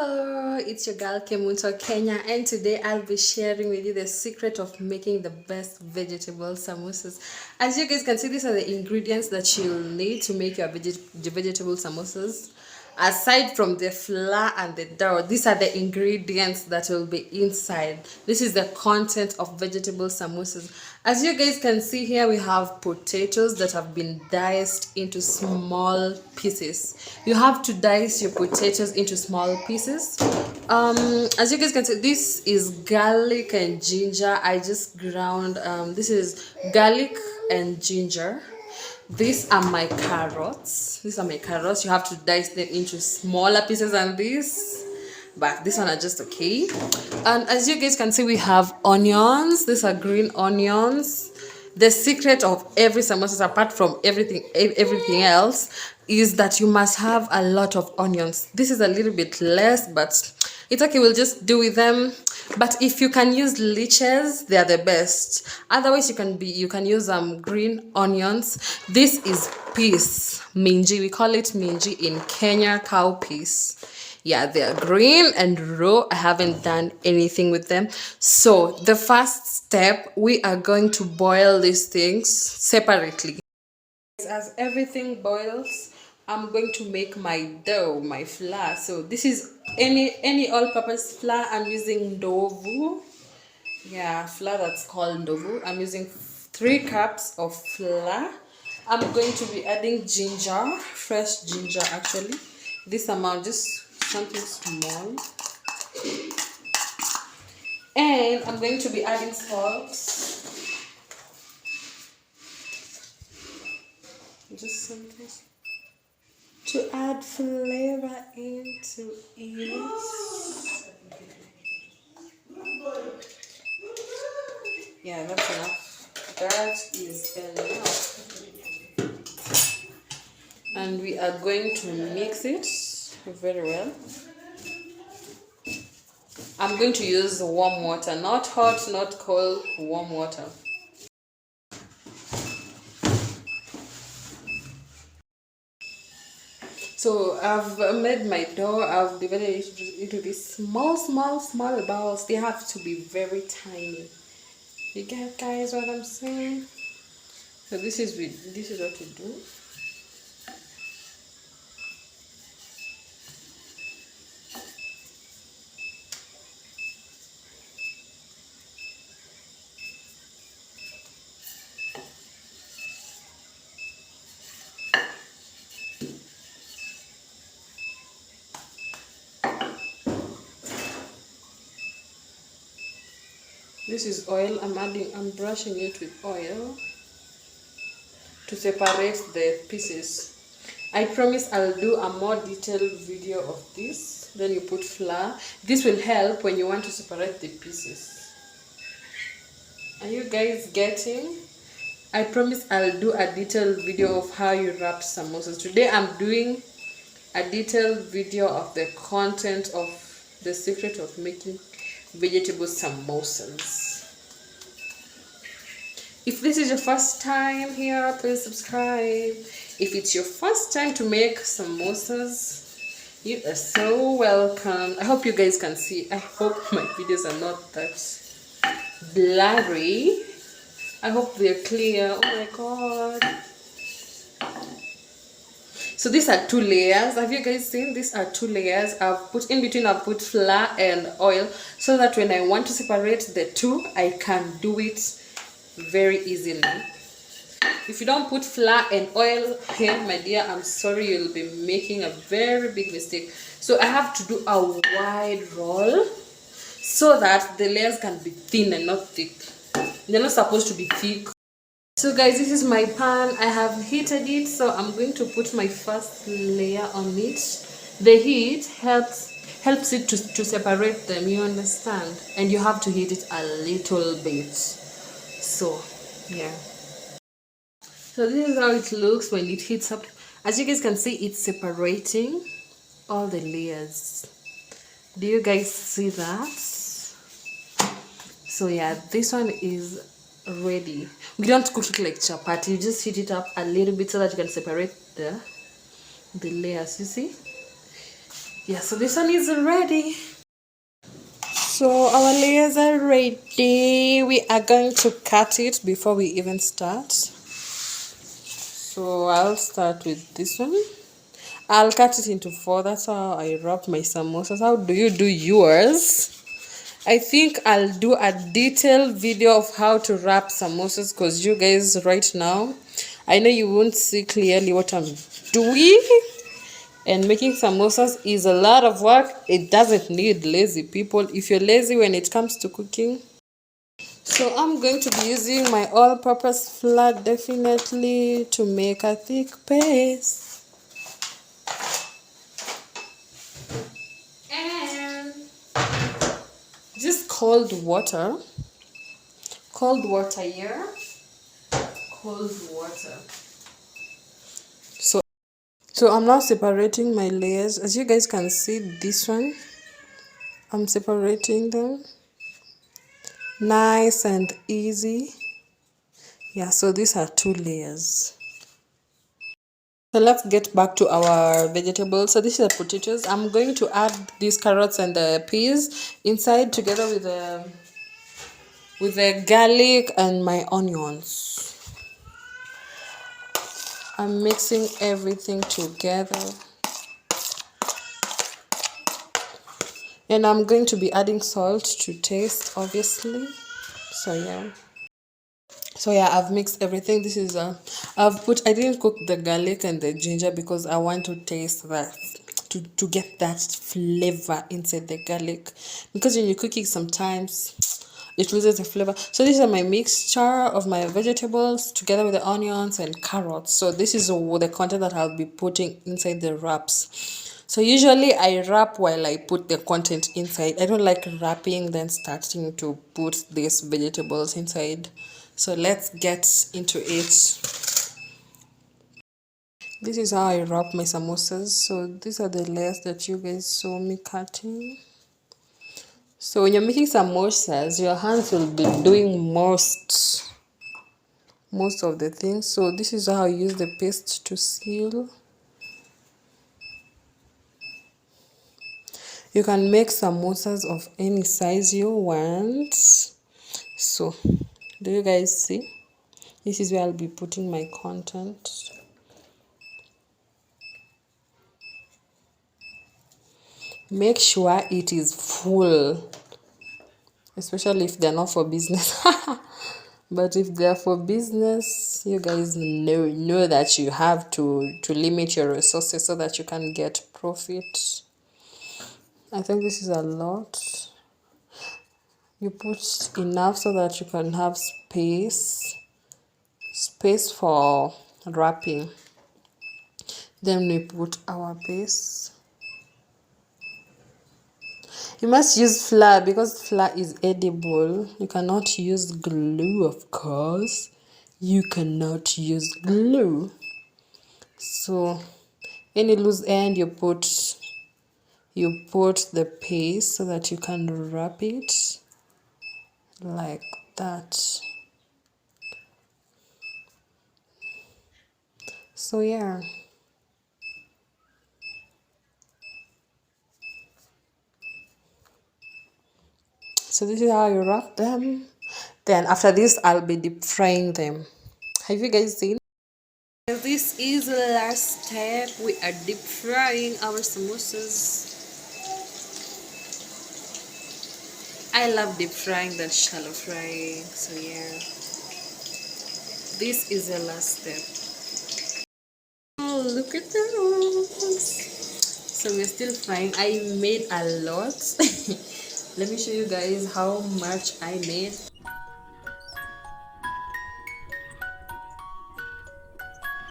Hello, it's your girl Kemunto Kenya, and today I'll be sharing with you the secret of making the best vegetable samosas. As you guys can see, these are the ingredients that you'll need to make your vegetable samosas. Aside from the flour and the dough, these are the ingredients that will be inside. This is the content of vegetable samosas. As you guys can see here, we have potatoes that have been diced into small pieces. You have to dice your potatoes into small pieces. As you guys can see, this is garlic and ginger. I just ground this is garlic and ginger. These are my carrots. These are my carrots. You have to dice them into smaller pieces than this, but this one are just okay. And as you guys can see, we have onions. These are green onions. The secret of every samosa, apart from everything else, is that you must have a lot of onions. This is a little bit less, but it's okay, we'll just do with them. But if you can use leeches, they are the best. Otherwise, you can use green onions. This is peas, minji. We call it minji in Kenya, cow peas. Yeah, they are green and raw. I haven't done anything with them. So the first step, we are going to boil these things separately. As everything boils, I'm going to make my dough, my flour. So this is any all-purpose flour. I'm using ndovu. Yeah, flour that's called ndovu. I'm using 3 cups of flour. I'm going to be adding ginger, fresh ginger actually. This amount, just something small. And I'm going to be adding salt. Just something to add flavor into it. Yeah, that's enough. That is enough. And we are going to mix it very well. I'm going to use warm water, not hot, not cold, warm water. So I've made my dough. I've divided it into these small balls. They have to be very tiny. You get, guys, what I'm saying? So this is what you do. This is oil. I'm brushing it with oil to separate the pieces. I promise I'll do a more detailed video of this. Then you put flour. This will help when you want to separate the pieces. Are you guys getting? I promise I'll do a detailed video of how you wrap samosas. Today I'm doing a detailed video of the content of the secret of making vegetable samosas. If this is your first time here, please subscribe. If it's your first time to make samosas, you are so welcome. I hope you guys can see. I hope my videos are not that blurry. I hope they're clear. Oh my god. So these are 2 layers. Have you guys seen? These are 2 layers. I've put in between, I've put flour and oil so that when I want to separate the 2, I can do it very easily. If you don't put flour and oil here, my dear, I'm sorry, you'll be making a very big mistake. So I have to do a wide roll so that the layers can be thin and not thick. They're not supposed to be thick. So guys, this is my pan. I have heated it, so I'm going to put my first layer on it. The heat helps it to separate them, you understand? And you have to heat it a little bit. So yeah, so this is how it looks when it heats up. As you guys can see, it's separating all the layers. Do you guys see that? So yeah, this one is ready. We don't cook it like chapati. You just heat it up a little bit so that you can separate the layers. You see? Yeah, so this one is ready. So our layers are ready. We are going to cut it before we even start. So I'll start with this one. I'll cut it into 4. That's how I wrap my samosas. How do you do yours? I think I'll do a detailed video of how to wrap samosas because you guys right now, I know you won't see clearly what I'm doing. And making samosas is a lot of work. It doesn't need lazy people. If you're lazy when it comes to cooking. So I'm going to be using my all-purpose flour definitely to make a thick paste. And just cold water. Cold water here. Cold water. So I'm now separating my layers. As you guys can see, this one, I'm separating them. Nice and easy. Yeah, so these are 2 layers. So let's get back to our vegetables. So this is the potatoes. I'm going to add these carrots and the peas inside together with the garlic and my onions. I'm mixing everything together. And I'm going to be adding salt to taste, obviously. So yeah, I've mixed everything. This is I didn't cook the garlic and the ginger because I want to taste that, to get that flavor inside the garlic, because when you cook it sometimes it loses the flavor. So these are my mixture of my vegetables together with the onions and carrots. So this is the content that I'll be putting inside the wraps. So usually I wrap while I put the content inside. I don't like wrapping then starting to put these vegetables inside. So let's get into it. This is how I wrap my samosas. So these are the layers that you guys saw me cutting. So when you're making samosas, your hands will be doing most of the things. So this is how I use the paste to seal. You can make samosas of any size you want. So do you guys see? This is where I'll be putting my content. Make sure it is full, especially if they're not for business. But if they're for business, you guys know that you have to limit your resources so that you can get profit. I think this is a lot. You put enough so that you can have space for wrapping. Then we put our base. You must use flour because flour is edible. You cannot use glue, of course. You cannot use glue. So any loose end you put the paste so that you can wrap it like that. So yeah. So this is how you wrap them. Then after this, I'll be deep frying them. Have you guys seen? This is the last step. We are deep frying our samosas. I love deep frying than shallow frying. So yeah, this is the last step. Oh, look at those. So we're still frying. I made a lot. Let me show you guys how much I made.